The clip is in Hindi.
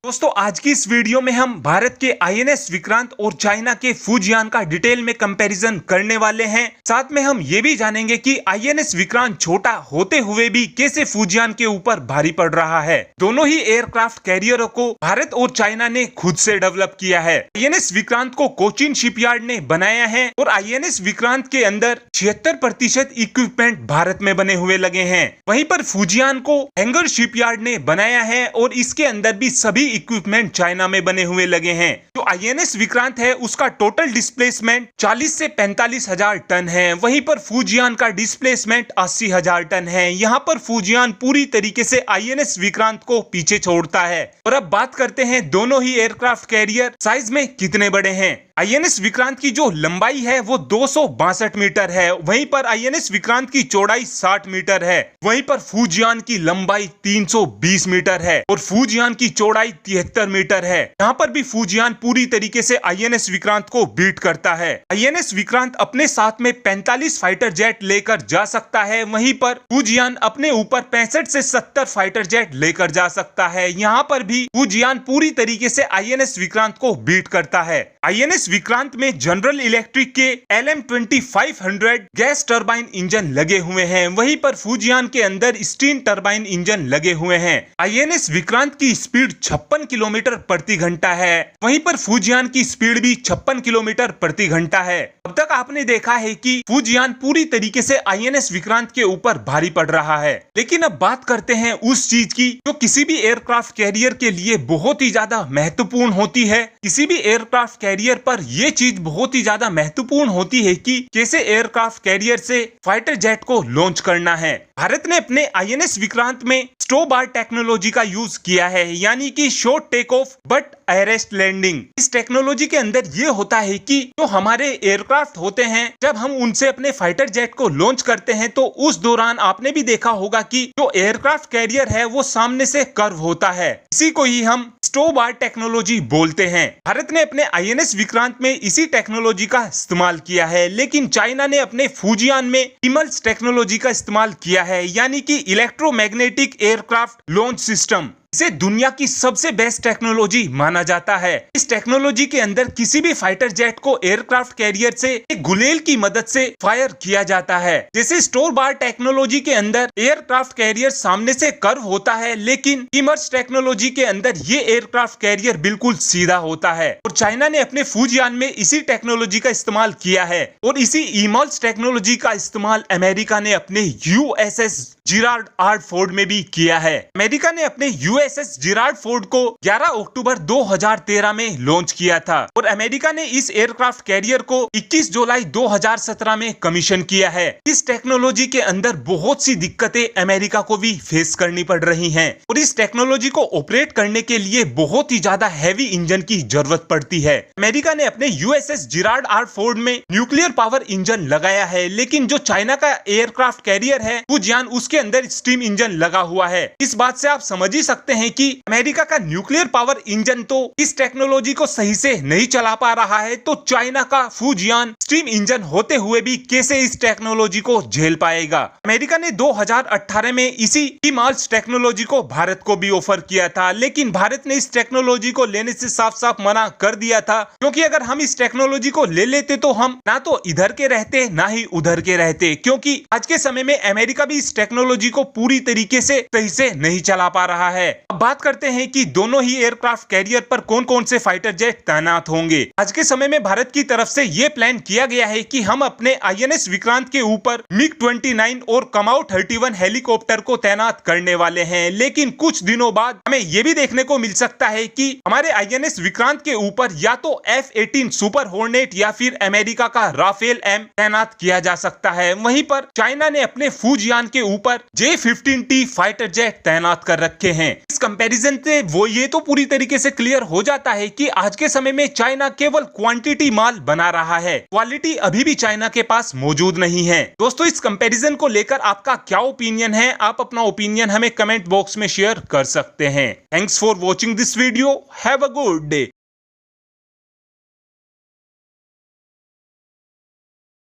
दोस्तों आज की इस वीडियो में हम भारत के आईएनएस विक्रांत और चाइना के फुजियान का डिटेल में कंपैरिजन करने वाले हैं। साथ में हम ये भी जानेंगे कि आईएनएस विक्रांत छोटा होते हुए भी कैसे फुजियान के ऊपर भारी पड़ रहा है। दोनों ही एयरक्राफ्ट कैरियरों को भारत और चाइना ने खुद से डेवलप किया है। आईएनएस विक्रांत को कोचीन शिपयार्ड ने बनाया है और आईएनएस विक्रांत के अंदर 76% इक्विपमेंट भारत में बने हुए लगे हैं। वहीं पर फुजियान को हैंगर शिपयार्ड ने बनाया है और इसके अंदर भी सभी इक्विपमेंट चाइना में बने हुए लगे हैं। जो आईएनएस विक्रांत है उसका टोटल डिस्प्लेसमेंट 40 से 45 हजार टन है। वहीं पर फुजियान का डिस्प्लेसमेंट 80 हजार टन है। यहाँ पर फुजियान पूरी तरीके से आईएनएस विक्रांत को पीछे छोड़ता है। और अब बात करते हैं दोनों ही एयरक्राफ्ट कैरियर साइज में कितने बड़े हैं। आईएनएस विक्रांत की जो लंबाई है वो 262 मीटर है। वहीं पर आईएनएस विक्रांत की चौड़ाई 60 मीटर है। वहीं पर फुजियान की लंबाई 320 मीटर है और फुजियान की चौड़ाई 73 मीटर है। यहाँ पर भी फुजियान पूरी तरीके से आईएनएस विक्रांत को बीट करता है। आईएनएस विक्रांत अपने साथ में 45 फाइटर जेट लेकर जा सकता है। वहीं पर फुजियान अपने ऊपर 65 से 70 फाइटर जेट लेकर जा सकता है। यहाँ पर भी फुजियान पूरी तरीके से आईएनएस विक्रांत को बीट करता है। आईएनएस विक्रांत में जनरल इलेक्ट्रिक के LM2500 गैस टरबाइन इंजन लगे हुए हैं। वहीं पर फुजियान के अंदर स्टीम टरबाइन इंजन लगे हुए हैं। आईएनएस विक्रांत की स्पीड 56 किलोमीटर प्रति घंटा है। वहीं पर फुजियान की स्पीड भी 56 किलोमीटर प्रति घंटा है। अब तक आपने देखा है कि फुजियान पूरी तरीके से आईएनएस विक्रांत के ऊपर भारी पड़ रहा है। लेकिन अब बात करते हैं उस चीज की जो किसी भी एयरक्राफ्ट कैरियर के लिए बहुत ही ज्यादा महत्वपूर्ण होती है। किसी भी एयरक्राफ्ट कैरियर पर ये चीज बहुत ही ज्यादा महत्वपूर्ण होती है कि कैसे एयरक्राफ्ट कैरियर से फाइटर जेट को लॉन्च करना है। भारत ने अपने आईएनएस विक्रांत में स्टोबार टेक्नोलॉजी का यूज किया है, यानी कि short take off but arrest landing. इस टेक्नोलॉजी के अंदर ये होता है कि जो हमारे एयरक्राफ्ट होते हैं जब हम उनसे अपने फाइटर जेट को लॉन्च करते हैं तो उस दौरान आपने भी देखा होगा कि जो एयरक्राफ्ट कैरियर है वो सामने से कर्व होता है। इसी को ही हम स्टोबार टेक्नोलॉजी बोलते हैं। भारत ने अपने आईएनएस विक्रांत में इसी टेक्नोलॉजी का इस्तेमाल किया है। लेकिन चाइना ने अपने फुजियान में इमल्स टेक्नोलॉजी का इस्तेमाल किया है, यानी कि इलेक्ट्रोमैग्नेटिक एयरक्राफ्ट लॉन्च सिस्टम। इसे दुनिया की सबसे बेस्ट टेक्नोलॉजी माना जाता है। इस टेक्नोलॉजी के अंदर किसी भी फाइटर जेट को एयरक्राफ्ट कैरियर से एक गुलेल की मदद से फायर किया जाता है। जैसे स्टोर बार टेक्नोलॉजी के अंदर एयरक्राफ्ट कैरियर सामने से कर्व होता है, लेकिन इमर्स टेक्नोलॉजी के अंदर ये एयरक्राफ्ट कैरियर बिल्कुल सीधा होता है। और चाइना ने अपने फुजियान में इसी टेक्नोलॉजी का इस्तेमाल किया है और इसी इमल्स टेक्नोलॉजी का इस्तेमाल अमेरिका ने अपने USS जिराल्ड आर फोर्ड में भी किया है। अमेरिका ने अपने USS जिराल्ड फोर्ड को 11 अक्टूबर 2013 में लॉन्च किया था और अमेरिका ने इस एयरक्राफ्ट कैरियर को 21 जुलाई 2017 में कमीशन किया है। इस टेक्नोलॉजी के अंदर बहुत सी दिक्कतें अमेरिका को भी फेस करनी पड़ रही हैं और इस टेक्नोलॉजी को ऑपरेट करने के लिए बहुत ही ज्यादा हैवी इंजन की जरूरत पड़ती है। अमेरिका ने अपने USS जिराल्ड आर फोर्ड में न्यूक्लियर पावर इंजन लगाया है, लेकिन जो चाइना का एयरक्राफ्ट कैरियर है फुजियान उसके अंदर स्टीम इंजन लगा हुआ है। इस बात से आप समझ ही सकते हैं कि अमेरिका का न्यूक्लियर पावर इंजन तो इस टेक्नोलॉजी को सही से नहीं चला पा रहा है, तो चाइना का फुजियान स्टीम इंजन होते हुए भी कैसे इस टेक्नोलॉजी को झेल पाएगा। अमेरिका ने 2018 में इसी इमल्स टेक्नोलॉजी को भारत को भी ऑफर किया था, लेकिन भारत ने इस टेक्नोलॉजी को लेने से साफ साफ मना कर दिया था, क्योंकि अगर हम इस टेक्नोलॉजी को ले लेते तो हम ना तो इधर के रहते ना ही उधर के रहते, क्योंकि आज के समय में अमेरिका भी इस टेक्नोलॉजी को पूरी तरीके से सही से नहीं चला पा रहा है। अब बात करते हैं कि दोनों ही एयरक्राफ्ट कैरियर पर कौन कौन से फाइटर जेट तैनात होंगे। आज के समय में भारत की तरफ से ये प्लान किया गया है कि हम अपने आईएनएस विक्रांत के ऊपर MiG-29 और कमाऊ 31 हेलीकॉप्टर को तैनात करने वाले हैं। लेकिन कुछ दिनों बाद हमें ये भी देखने को मिल सकता है कि हमारे आईएनएस विक्रांत के ऊपर या तो F-18 सुपर हॉर्नेट या फिर अमेरिका का राफेल M तैनात किया जा सकता है। वहीं पर चाइना ने अपने फुजियान के ऊपर J-15T फाइटर जेट तैनात कर रखे हैं। इस कंपैरिजन से वो ये तो पूरी तरीके से क्लियर हो जाता है कि आज के समय में चाइना केवल क्वांटिटी माल बना रहा है, क्वालिटी अभी भी चाइना के पास मौजूद नहीं है। दोस्तों इस कंपैरिजन को लेकर आपका क्या ओपिनियन है? आप अपना ओपिनियन हमें कमेंट बॉक्स में शेयर कर सकते हैं। Thanks for watching this video. Have a good day.